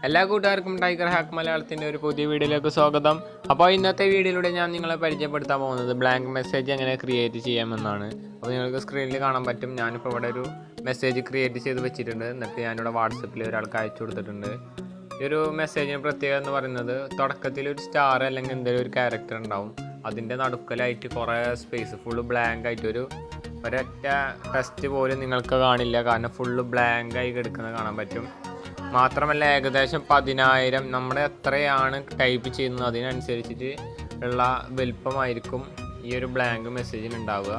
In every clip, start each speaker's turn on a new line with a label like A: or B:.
A: എല്ലാ കൂട്ടുകാർക്കും tiger hack മലയാളത്തിൻ്റെ ഒരു പുതിയ വീഡിയോയിലേക്ക് സ്വാഗതം. അപ്പോൾ ഇന്നത്തെ വീഡിയോയിലൂടെ ഞാൻ നിങ്ങളെ പരിചയപ്പെടുത്താൻ പോകുന്നത് ബ്ലാങ്ക് മെസ്സേജ് എങ്ങനെ ക്രിയേറ്റ് ചെയ്യാമെന്നാണ്. അപ്പോൾ നിങ്ങൾക്ക് സ്ക്രീനിൽ കാണാൻ പറ്റും. ഞാനിപ്പോൾ ഇവിടെ ഒരു മെസ്സേജ് ക്രിയേറ്റ് ചെയ്ത് വെച്ചിട്ടുണ്ട്. എന്നിട്ട് ഞാനിവിടെ വാട്സപ്പിൽ ഒരാൾക്ക് അയച്ചു കൊടുത്തിട്ടുണ്ട്. ഈ ഒരു മെസ്സേജിന് പ്രത്യേകത എന്ന് പറയുന്നത് തുടക്കത്തിൽ ഒരു സ്റ്റാർ അല്ലെങ്കിൽ എന്തെങ്കിലും ഒരു ക്യാരക്ടർ ഉണ്ടാവും. അതിൻ്റെ നടുക്കലായിട്ട് കുറേ സ്പേസ് ഫുള്ള് ബ്ലാങ്ക് ആയിട്ട് ഒരൊറ്റ ടെക്സ്റ്റ് പോലും നിങ്ങൾക്ക് കാണില്ല. കാരണം ഫുള്ള് ബ്ലാങ്ക് ആയി കിടക്കുന്നത് കാണാൻ പറ്റും. മാത്രമല്ല ഏകദേശം 10,000 നമ്മുടെ എത്രയാണ് ടൈപ്പ് ചെയ്യുന്നത് അതിനനുസരിച്ചിട്ട് ഉള്ള വലുപ്പമായിരിക്കും ഈ ഒരു ബ്ലാങ്ക് മെസ്സേജിന് ഉണ്ടാവുക.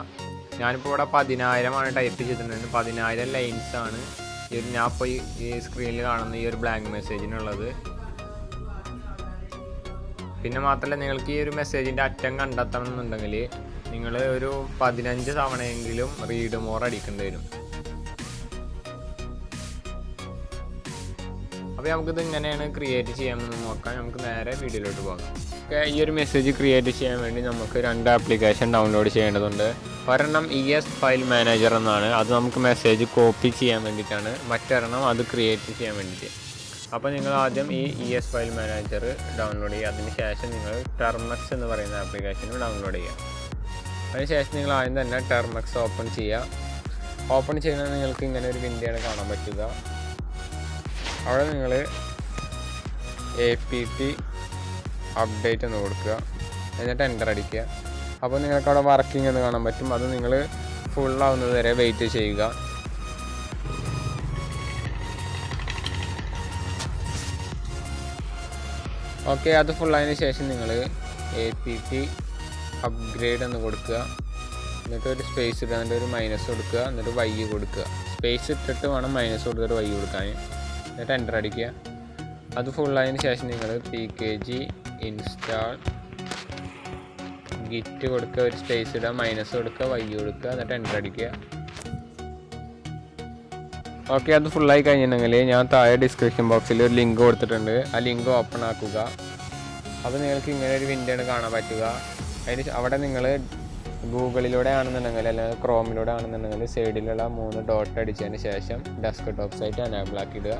A: ഞാനിപ്പോൾ ഇവിടെ 10,000 ടൈപ്പ് ചെയ്തിട്ടുണ്ട്. 10,000 ലൈൻസാണ് ഞാൻ ഇപ്പോൾ ഈ സ്ക്രീനിൽ കാണുന്ന ഈ ഒരു ബ്ലാങ്ക് മെസ്സേജിനുള്ളത്. പിന്നെ മാത്രമല്ല നിങ്ങൾക്ക് ഈ ഒരു മെസ്സേജിൻ്റെ അറ്റം കണ്ടെത്തണം എന്നുണ്ടെങ്കിൽ നിങ്ങൾ ഒരു 15 തവണയെങ്കിലും റീഡ് മോർ അടിക്കേണ്ടി വരും. അപ്പോൾ നമുക്കിത് ഇങ്ങനെയാണ് ക്രിയേറ്റ് ചെയ്യാമെന്ന് നോക്കാം. നമുക്ക് നേരെ വീഡിയോയിലോട്ട് പോകാം. ഈ ഒരു മെസ്സേജ് ക്രിയേറ്റ് ചെയ്യാൻ വേണ്ടി നമുക്ക് 2 ആപ്ലിക്കേഷൻ ഡൗൺലോഡ് ചെയ്യേണ്ടതുണ്ട്. ഒരെണ്ണം ഫയൽ മാനേജർ എന്നാണ്, അത് നമുക്ക് മെസ്സേജ് കോപ്പി ചെയ്യാൻ വേണ്ടിയിട്ടാണ്. മറ്റൊരെണ്ണം അത് ക്രിയേറ്റ് ചെയ്യാൻ വേണ്ടിയിട്ട്. അപ്പോൾ നിങ്ങൾ ആദ്യം ഈ ഫയൽ മാനേജർ ഡൗൺലോഡ് ചെയ്യുക. അതിന് ശേഷം നിങ്ങൾ ടെർമക്സ് എന്ന് പറയുന്ന ആപ്ലിക്കേഷൻ ഡൗൺലോഡ് ചെയ്യുക. അതിനുശേഷം നിങ്ങൾ ആദ്യം തന്നെ ടെർമക്സ് ഓപ്പൺ ചെയ്യുക. ഓപ്പൺ ചെയ്യുന്നത് നിങ്ങൾക്ക് ഇങ്ങനെ ഒരു വിൻഡോയാണ് കാണാൻ പറ്റുക. അവിടെ നിങ്ങൾ APP അപ്ഡേറ്റ് എന്ന് കൊടുക്കുക, എന്നിട്ട് എൻ്റർ അടിക്കുക. അപ്പോൾ നിങ്ങൾക്ക് അവിടെ വർക്കിംഗ് എന്ന് കാണാൻ പറ്റും. അത് നിങ്ങൾ ഫുള്ളാവുന്നത് വരെ വെയിറ്റ് ചെയ്യുക. ഓക്കെ, അത് ഫുള്ളായതിനു ശേഷം നിങ്ങൾ APP അപ്ഗ്രേഡ് എന്ന് കൊടുക്കുക. എന്നിട്ട് ഒരു സ്പേസ് ഇടുക, എന്നിട്ട് ഒരു മൈനസ് കൊടുക്കുക, എന്നിട്ട് Y കൊടുക്കുക. സ്പേസ് ഇട്ടിട്ട് വേണം മൈനസ് കൊടുത്തിട്ട് Y കൊടുക്കാൻ. എന്നിട്ട് എൻ്റർ അടിക്കുക. അത് ഫുള്ളായതിനു ശേഷം നിങ്ങൾ PKG ഇൻസ്റ്റാൾ ഗിറ്റ് കൊടുക്കുക, ഒരു സ്പേസ് ഇടുക, മൈനസ് കൊടുക്കുക, Y കൊടുക്കുക, എന്നിട്ട് എൻ്റർ അടിക്കുക. ഓക്കെ, അത് ഫുള്ളായി കഴിഞ്ഞിട്ടുണ്ടെങ്കിൽ ഞാൻ താഴെ ഡിസ്ക്രിപ്ഷൻ ബോക്സിൽ ഒരു ലിങ്ക് കൊടുത്തിട്ടുണ്ട്. ആ ലിങ്ക് ഓപ്പൺ ആക്കുക. അപ്പോൾ നിങ്ങൾക്ക് ഇങ്ങനെ ഒരു വിൻഡോയാണ് കാണാൻ പറ്റുക. അവിടെ നിങ്ങൾ ഗൂഗിളിലൂടെ ആണെന്നുണ്ടെങ്കിൽ അല്ലെങ്കിൽ ക്രോമിലൂടെ ആണെന്നുണ്ടെങ്കിൽ സൈഡിലുള്ള 3 ഡോട്ട് അടിച്ചതിന് ശേഷം ഡെസ്ക്ടോപ്പ് സൈറ്റ് എനേബിൾ ആക്കിയിടുക.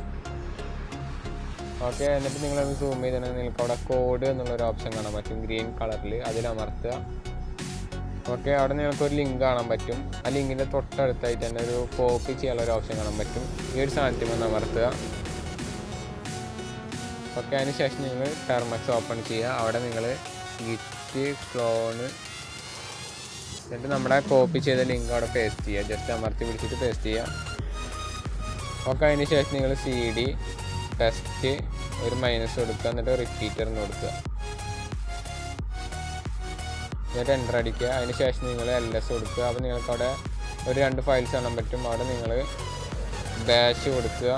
A: ഓക്കെ, എന്നിട്ട് നിങ്ങളത് സൂം ചെയ്തിട്ടുണ്ടെങ്കിൽ നിങ്ങൾക്ക് അവിടെ കോഡ് എന്നുള്ളൊരു ഓപ്ഷൻ കാണാൻ പറ്റും ഗ്രീൻ കളറിൽ, അതിലമർത്തുക. ഓക്കെ, അവിടെ നിങ്ങൾക്കൊരു ലിങ്ക് കാണാൻ പറ്റും. ആ ലിങ്കിൻ്റെ തൊട്ടടുത്തായിട്ട് തന്നെ ഒരു കോപ്പി ചെയ്യാനുള്ള ഒരു ഓപ്ഷൻ കാണാൻ പറ്റും. ഈ ഒരു സാധനത്തിൽ ഒന്ന് അമർത്തുക. ഓക്കെ, അതിന് ശേഷം നിങ്ങൾ ടെർമക്സ് ഓപ്പൺ ചെയ്യുക. അവിടെ നിങ്ങൾ ഗിറ്റ് ക്ലോണ് എന്നിട്ട് നമ്മുടെ കോപ്പി ചെയ്ത ലിങ്ക് അവിടെ പേസ്റ്റ് ചെയ്യുക. ജസ്റ്റ് അമർത്തി പിടിച്ചിട്ട് പേസ്റ്റ് ചെയ്യുക. ഓക്കെ, അതിന് ശേഷം നിങ്ങൾ CD ടെസ്റ്റ് ഒരു മൈനസ് കൊടുക്കുക, എന്നിട്ട് റിപ്പീറ്റർ എന്ന് കൊടുക്കുക, എന്നിട്ട് എൻ്റർ അടിക്കുക. അതിന് ശേഷം നിങ്ങൾ LS കൊടുക്കുക. അപ്പോൾ നിങ്ങൾക്ക് അവിടെ ഒരു 2 ഫയൽസ് കാണാൻ പറ്റും. അവിടെ നിങ്ങൾ ബാഷ് കൊടുക്കുക,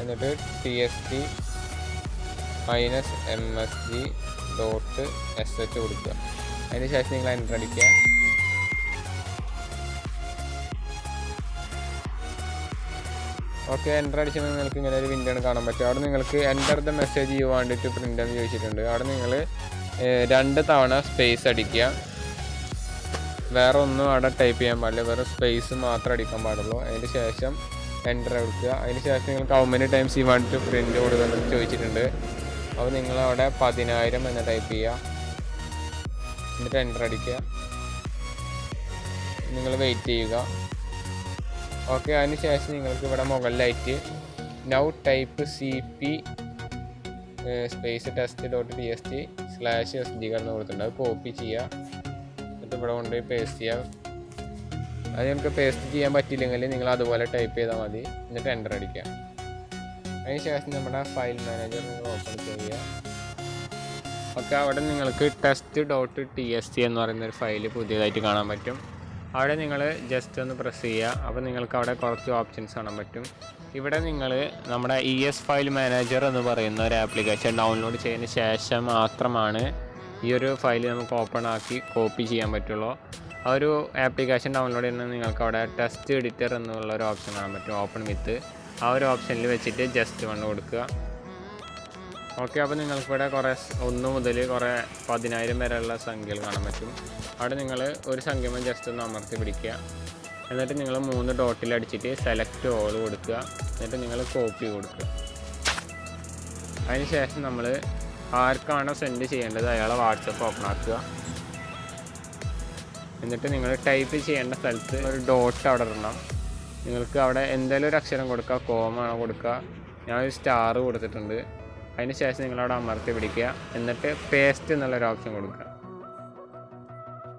A: എന്നിട്ട് text-msg.sh കൊടുക്കുക. അതിന് ശേഷം നിങ്ങൾ എൻ്റർ അടിക്കുക. ഓക്കെ, എൻ്റർ അടിച്ചാൽ നിങ്ങൾക്ക് ഇങ്ങനെ ഒരു വിൻഡോ കാണാൻ പറ്റും. അവിടെ നിങ്ങൾക്ക് enter the message you want to print എന്ന് ചോദിച്ചിട്ടുണ്ട്. അവിടെ നിങ്ങൾ 2 തവണ സ്പേസ് അടിക്കുക. വേറെ ഒന്നും അവിടെ ടൈപ്പ് ചെയ്യാൻ പാടില്ല, വേറെ സ്പേസ് മാത്രം അടിക്കാൻ പാടുള്ളൂ. അതിന് ശേഷം എൻ്റർ കൊടുക്കുക. അതിന് ശേഷം നിങ്ങൾക്ക് how many times you want to print കൊടുക്കുമെന്ന് ചോദിച്ചിട്ടുണ്ട്. അപ്പോൾ നിങ്ങളവിടെ 10,000 എന്ന് ടൈപ്പ് ചെയ്യുക, എന്നിട്ട് എൻ്റർ അടിക്കുക. നിങ്ങൾ വെയിറ്റ് ചെയ്യുക. ഓക്കെ, അതിന് ശേഷം നിങ്ങൾക്ക് ഇവിടെ മുകളിലായിട്ട് now type CP space text.txt/sdcard എന്ന് കൊടുത്തിട്ടുണ്ട്. അത് കോപ്പി ചെയ്യുക, എന്നിട്ട് ഇവിടെ കൊണ്ടുപോയി പേസ്റ്റ് ചെയ്യുക. അത് നമുക്ക് പേസ്റ്റ് ചെയ്യാൻ പറ്റിയില്ലെങ്കിൽ നിങ്ങൾ അതുപോലെ ടൈപ്പ് ചെയ്താൽ മതി. എന്നിട്ട് എൻ്റർ അടിക്കുക. അതിന് ശേഷം നമ്മുടെ ഫയൽ മാനേജർ നിങ്ങൾ ഓപ്പൺ ചെയ്യുക. ഓക്കെ, അവിടെ നിങ്ങൾക്ക് text.txt എന്ന് പറയുന്നൊരു ഫയൽ പുതിയതായിട്ട് കാണാൻ പറ്റും. അവിടെ നിങ്ങൾ ജസ്റ്റ് ഒന്ന് പ്രസ് ചെയ്യുക. അപ്പോൾ നിങ്ങൾക്ക് അവിടെ കുറച്ച് ഓപ്ഷൻസ് കാണാൻ പറ്റും. ഇവിടെ നിങ്ങൾ നമ്മുടെ ഫയൽ മാനേജർ എന്ന് പറയുന്ന ഒരു ആപ്ലിക്കേഷൻ ഡൗൺലോഡ് ചെയ്തതിന് ശേഷം മാത്രമാണ് ഈ ഒരു ഫയൽ നമുക്ക് ഓപ്പൺ ആക്കി കോപ്പി ചെയ്യാൻ പറ്റുള്ളൂ. ആ ഒരു ആപ്ലിക്കേഷൻ ഡൗൺലോഡ് ചെയ്യുന്നത് നിങ്ങൾക്ക് അവിടെ ടെക്സ്റ്റ് എഡിറ്റർ എന്നുള്ള ഒരു ഓപ്ഷൻ കാണാൻ പറ്റും, ഓപ്പൺ വിത്ത്. ആ ഒരു ഓപ്ഷനിൽ വെച്ചിട്ട് ജസ്റ്റ് 1 കൊടുക്കുക. ഓക്കെ, അപ്പോൾ നിങ്ങൾക്കിവിടെ കുറേ 1 മുതൽ കുറേ 10,000 വരെയുള്ള സംഖ്യകൾ കാണാൻ പറ്റും. അവിടെ നിങ്ങൾ ഒരു സംഖ്യമ ജസ്റ്റ് ഒന്ന് അമർത്തി പിടിക്കുക. എന്നിട്ട് നിങ്ങൾ 3 ഡോട്ടിൽ അടിച്ചിട്ട് സെലക്ട് ഓൾ കൊടുക്കുക. എന്നിട്ട് നിങ്ങൾ കോപ്പി കൊടുക്കുക. അതിന് ശേഷം നമ്മൾ ആർക്കാണോ സെൻഡ് ചെയ്യേണ്ടത് അയാളെ വാട്സപ്പ് ഓപ്പൺ ആക്കുക. എന്നിട്ട് നിങ്ങൾ ടൈപ്പ് ചെയ്യേണ്ട സ്ഥലത്ത് ഒരു ഡോട്ട് അവിടെ ഇടണം. നിങ്ങൾക്ക് അവിടെ എന്തെങ്കിലും ഒരു അക്ഷരം കൊടുക്കുക, കോമാണോ കൊടുക്കുക. ഞാനൊരു സ്റ്റാർ കൊടുത്തിട്ടുണ്ട്. അതിന് ശേഷം നിങ്ങളവിടെ അമർത്തി പിടിക്കുക. എന്നിട്ട് പേസ്റ്റ് എന്നുള്ളൊരു ഓപ്ഷൻ കൊടുക്കുക.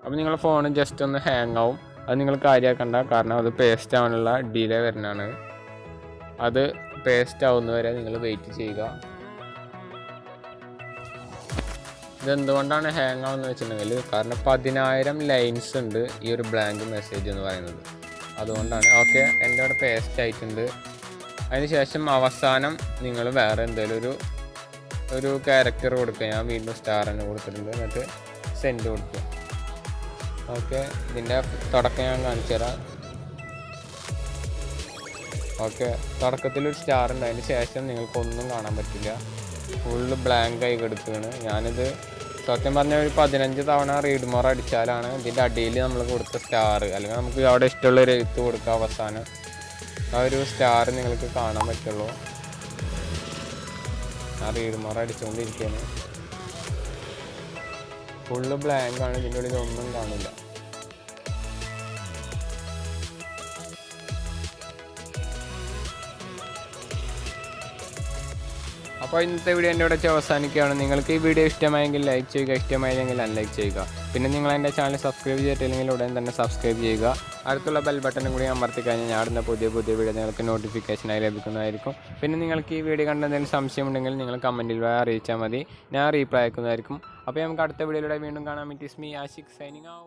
A: അപ്പോൾ നിങ്ങളുടെ ഫോൺ ജസ്റ്റ് ഒന്ന് ഹാങ് ആവും. അത് നിങ്ങൾ കാര്യമാക്കണ്ട, കാരണം അത് പേസ്റ്റ് ആവാനുള്ള ഡിലേ വരുന്നതാണ്. അത് പേസ്റ്റ് ആവുന്നവരെ നിങ്ങൾ വെയിറ്റ് ചെയ്യുക. ഇതെന്തുകൊണ്ടാണ് ഹാങ് ആവുന്നത് വെച്ചിട്ടുണ്ടെങ്കിൽ, കാരണം 10,000 ലൈൻസ് ഉണ്ട് ഈ ഒരു ബ്ലാങ്ക് മെസ്സേജ് എന്ന് പറയുന്നത്. അതുകൊണ്ടാണ്. ഓക്കെ, എൻ്റെ അവിടെ പേസ്റ്റ് ആയിട്ടുണ്ട്. അതിന് ശേഷം അവസാനം നിങ്ങൾ വേറെ എന്തെങ്കിലും ഒരു ക്യാരക്ടർ കൊടുക്കുക. ഞാൻ വീണ്ടും സ്റ്റാർ തന്നെ കൊടുത്തിട്ടുണ്ട്. എന്നിട്ട് സെൻഡ് കൊടുക്കുക. ഓക്കെ, ഇതിൻ്റെ തുടക്കം ഞാൻ കാണിച്ചു തരാം. ഓക്കെ, തുടക്കത്തിലൊരു സ്റ്റാർ ഉണ്ട്. അതിന് ശേഷം നിങ്ങൾക്കൊന്നും കാണാൻ പറ്റില്ല, ഫുള്ള് ബ്ലാങ്ക് ആയി കിടക്കുകയാണ്. ഞാനിത് സത്യം പറഞ്ഞാൽ ഒരു 15 തവണ റീഡ് മോർ അടിച്ചാലാണ് ഇതിൻ്റെ അടിയിൽ നമ്മൾ കൊടുത്ത സ്റ്റാർ, അല്ലെങ്കിൽ നമുക്ക് അവിടെ ഇഷ്ടമുള്ളൊരു എഴുത്ത് കൊടുക്കുക. അവസാനം ആ ഒരു സ്റ്റാർ നിങ്ങൾക്ക് കാണാൻ പറ്റുള്ളൂ. ആ റീഡ് മോർ അടിച്ചുകൊണ്ടിരിക്കുകയാണ്. ഫുള്ള് ബ്ലാങ്ക് ആണ്, ഇതിൻ്റെ ഉള്ളിൽ ഒന്നും കാണില്ല. അപ്പോൾ ഇന്നത്തെ വീഡിയോ എൻ്റെ ഇവിടെ അവസാനിക്കുകയാണ്. നിങ്ങൾക്ക് ഈ വീഡിയോ ഇഷ്ടമായെങ്കിൽ ലൈക്ക് ചെയ്യുക, ഇഷ്ടമായില്ലെങ്കിൽ അൺലൈക്ക് ചെയ്യുക. പിന്നെ നിങ്ങൾ എൻ്റെ ചാനൽ സബ്സ്ക്രൈബ് ചെയ്തിട്ടില്ലെങ്കിൽ ഉടൻ തന്നെ സബ്സ്ക്രൈബ് ചെയ്യുക. അടുത്തുള്ള ബെൽ ബട്ടണും കൂടി അമർത്തി കഴിഞ്ഞാൽ ഞാൻ ഇടുന്ന പുതിയ വീഡിയോ നിങ്ങൾക്ക് നോട്ടിഫിക്കേഷനായി ലഭിക്കുന്നതായിരിക്കും. പിന്നെ നിങ്ങൾക്ക് ഈ വീഡിയോ കണ്ട എന്തെങ്കിലും സംശയമുണ്ടെങ്കിൽ നിങ്ങൾ കമൻറ്റിൽ അറിയിച്ചാൽ മതി, ഞാൻ റീപ്ലൈ അയക്കുന്നതായിരിക്കും. അപ്പോൾ നമുക്ക് അടുത്ത വീഡിയോയിലൂടെ വീണ്ടും കാണാം. It is me Ashiq signing out.